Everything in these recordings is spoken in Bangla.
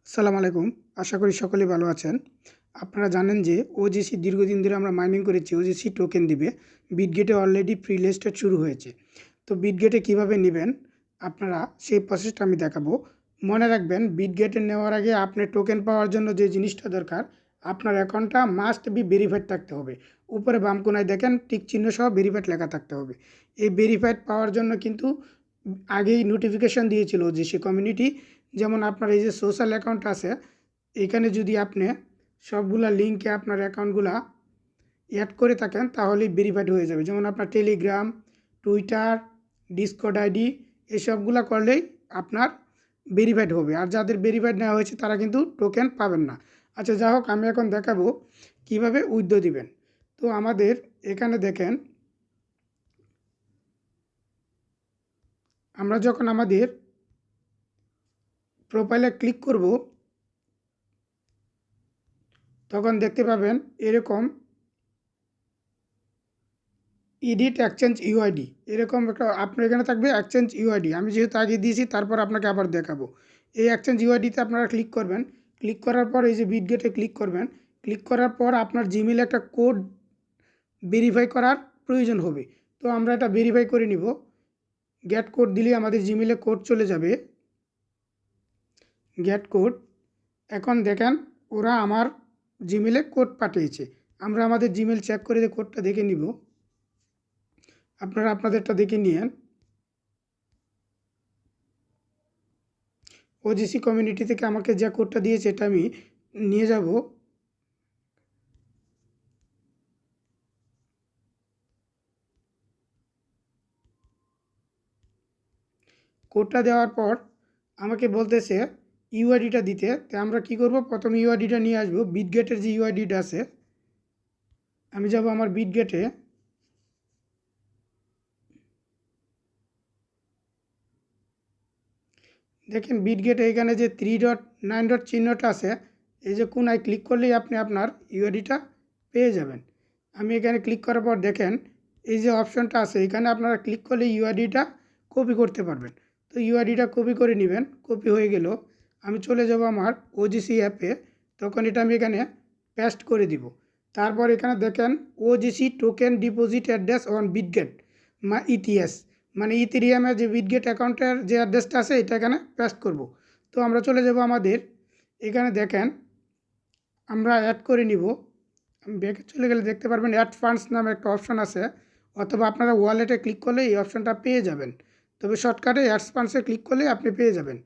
আসসালামু আলাইকুম। আশা করি সকলেই ভালো আছেন। আপনারা জানেন যে ওজিসি দীর্ঘদিন ধরে আমরা মাইনিং করেছি। ওজিসি টোকেন দিবে। বিটগেটে অলরেডি প্রি লিস্টেড শুরু হয়েছে। তো বিটগেটে কিভাবে নেবেন আপনারা সেই প্রসেসটা আমি দেখাবো। মনে রাখবেন বিটগেটে নেওয়ার আগে আপনি টোকেন পাওয়ার জন্য যে জিনিসটা দরকার, আপনার অ্যাকাউন্টটা মাস্ট বি ভেরিফাইড থাকতে হবে। উপরে বাম কোণায় দেখেন টিক চিহ্ন সহ ভেরিফাইড লেখা থাকতে হবে। এই ভেরিফাইড পাওয়ার জন্য কিন্তু আগেই নোটিফিকেশন দিয়েছিল ওজিসি কমিউনিটি। যেমন আপনার এই যে সোশ্যাল অ্যাকাউন্ট আছে, এখানে যদি আপনি সবগুলা লিঙ্কে আপনার অ্যাকাউন্টগুলা অ্যাড করে থাকেন তাহলেই ভেরিফাইড হয়ে যাবে। যেমন আপনার টেলিগ্রাম, টুইটার, ডিসকর্ড আইডি এসবগুলা করলেই আপনার ভেরিফাইড হবে। আর যাদের ভেরিফাইড নেওয়া হয়েছে তারা কিন্তু টোকেন পাবেন না। আচ্ছা, যা হোক, আমি এখন দেখাবো কিভাবে উইথড্র দিবেন। তো আমাদের এখানে দেখেন, আমরা যখন আমাদের প্রোফাইলে ক্লিক করব তখন দেখতে পাবেন এরকম এডিট এক্সচেঞ্জ ইউআইডি, এরকম একটা আপনার এখানে থাকবে এক্সচেঞ্জ ইউআইডি। আমি যেহেতু আগে দিয়েছি তারপর আপনাকে আবার দেখাবো। এই এক্সচেঞ্জ ইউআইডিতে আপনারা ক্লিক করবেন। ক্লিক করার পর এই যে বিটগেটে ক্লিক করবেন। ক্লিক করার পর আপনার জিমেলে একটা কোড ভেরিফাই করার প্রয়োজন হবে। তো আমরা এটা ভেরিফাই করে নিব। গেট কোড দিলে আমাদের জিমেলে কোড চলে যাবে। Gate code. এখন দেখেন ওরা আমার জিমেলে কোড পাঠিয়েছে। আমরা আমাদের জিমেল চেক করে কোডটা দেখে নিব। আপনারা আপনাদেরটা দেখে নিয়েন। ওজিসি কমিউনিটি থেকে আমাকে যে কোডটা দিয়েছে এটা আমি নিয়ে যাব। কোডটা দেওয়ার পর আমাকে বলতেছে ইউআইডিটা দিতে। তো আমরা কি করব, প্রথম ইউআইডিটা নিয়ে আসবো। বিটগেটের যে ইউআইডিটা আছে, আমি যাব আমার বিটগেটে। দেখেন বিটগেটে এখানে যে 3.9 চিহ্নটা আছে, এই যে কোনায় ক্লিক করলেই আপনি আপনার ইউআইডিটা পেয়ে যাবেন। আমি এখানে ক্লিক করার পর দেখেন এই যে অপশনটা আছে, এখানে আপনারা ক্লিক করলে ইউআইডিটা কপি করতে পারবেন। তো ইউআইডিটা কপি করে নেবেন। কপি হয়ে গেল, আমি চলে যাব আমার ওজিসি অ্যাপে। তখন এটা আমি এখানে পেস্ট করে দিব। তারপর এখানে দেখেন OGC token deposit address on Bitget ETS, মানে ইথেরিয়ামের যে বিটগেট অ্যাকাউন্টের যে অ্যাড্রেসটা আছে এটা এখানে পেস্ট করব। তো আমরা চলে যাব আমাদের এখানে দেখেন আমরা অ্যাড করে নিব। আমি ব্যাকে চলে গেলে দেখতে পারবেন অ্যাড ফান্ডস নামে একটা অপশন আছে, অথবা আপনারা ওয়ালেটে ক্লিক করলে এই অপশনটা পেয়ে যাবেন। তবে শর্টকাটে অ্যাড ফান্ডসে ক্লিক করলে আপনি পেয়ে যাবেন।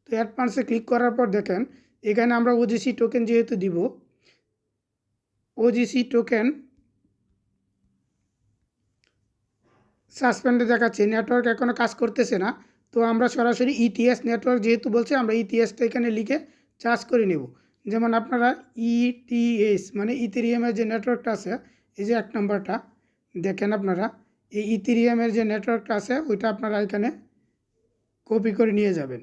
তো অ্যাড ফান্ডসে ক্লিক করার পর দেখেন এখানে আমরা ওজিসি টোকেন যেহেতু দিব, ওজিসি টোকেন সাসপেন্ডে দেখাচ্ছে, নেটওয়ার্ক এখনও কাজ করতেছে না। তো আমরা সরাসরি ইটিএস নেটওয়ার্ক যেহেতু বলছে, আমরা ইটিএসটা এখানে লিখে চার্জ করে নেব। যেমন আপনারা ইটিএস মানে ইথেরিয়ামের যে নেটওয়ার্কটা আছে, এই যে 1 নম্বরটা দেখেন, আপনারা এই ইথেরিয়ামের যে নেটওয়ার্কটা আছে ওইটা আপনারা এখানে কপি করে নিয়ে যাবেন।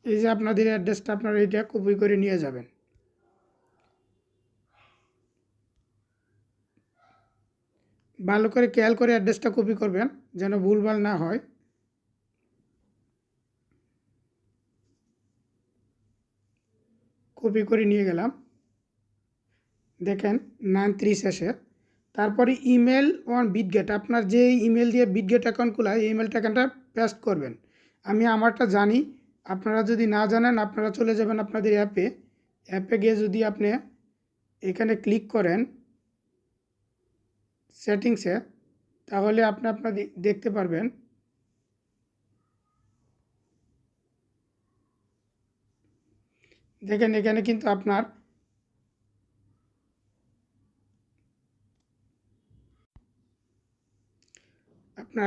এই যে আপনাদের অ্যাড্রেসটা আপনারা এইটা কপি করে নিয়ে যাবেন। ভালো করে খেয়াল করে অ্যাড্রেসটা কপি করবেন যেন ভুলভাল না হয়। কপি করে নিয়ে গেলাম। দেখেন 93 শেষে। তারপরে ইমেল অন বিটগেট, আপনার যে ইমেল দিয়ে বিটগেট অ্যাকাউন্ট খোলায় এই ইমেলটা এখানটা পেস্ট করবেন। আমি আমারটা জানি, আপনারা যদি না জানেন আপনারা চলে যাবেন আপনাদের অ্যাপে। অ্যাপে গিয়ে যদি আপনি এখানে ক্লিক করেন সেটিংসে, তাহলে আপনি আপনার দেখতে পারবেন দেখেন এখানে কিন্তু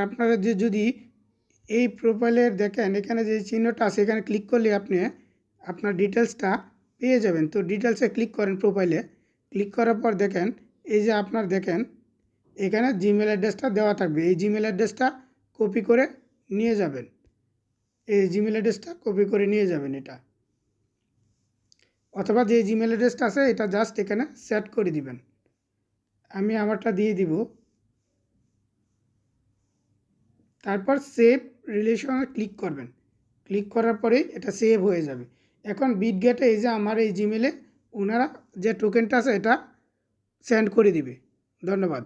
আপনারা যে যদি এই প্রোফাইলের দেখেন এখানে যে চিহ্নটা আছে এখানে ক্লিক করলে আপনি আপনার ডিটেলসটা পেয়ে যাবেন। তো ডিটেলসে ক্লিক করেন, প্রোফাইলে ক্লিক করার পর দেখেন এই যে আপনার দেখেন এখানে জিমেল অ্যাড্রেসটা দেওয়া থাকবে। এই জিমেল অ্যাড্রেসটা কপি করে নিয়ে যাবেন। এই জিমেল অ্যাড্রেসটা কপি করে নিয়ে যাবেন এটা, অথবা যে জিমেল অ্যাড্রেসটা আছে এটা জাস্ট এখানে সেট করে দিবেন। আমি আমারটা দিয়ে দিব। তারপর সেভ রিলেশনে ক্লিক করবেন। ক্লিক করার পরেই এটা সেভ হয়ে যাবে। এখন বিটগেটে এই যে আমার এই জিমেলে ওনারা যে টোকেনটা আছে এটা সেন্ড করে দিবে। ধন্যবাদ।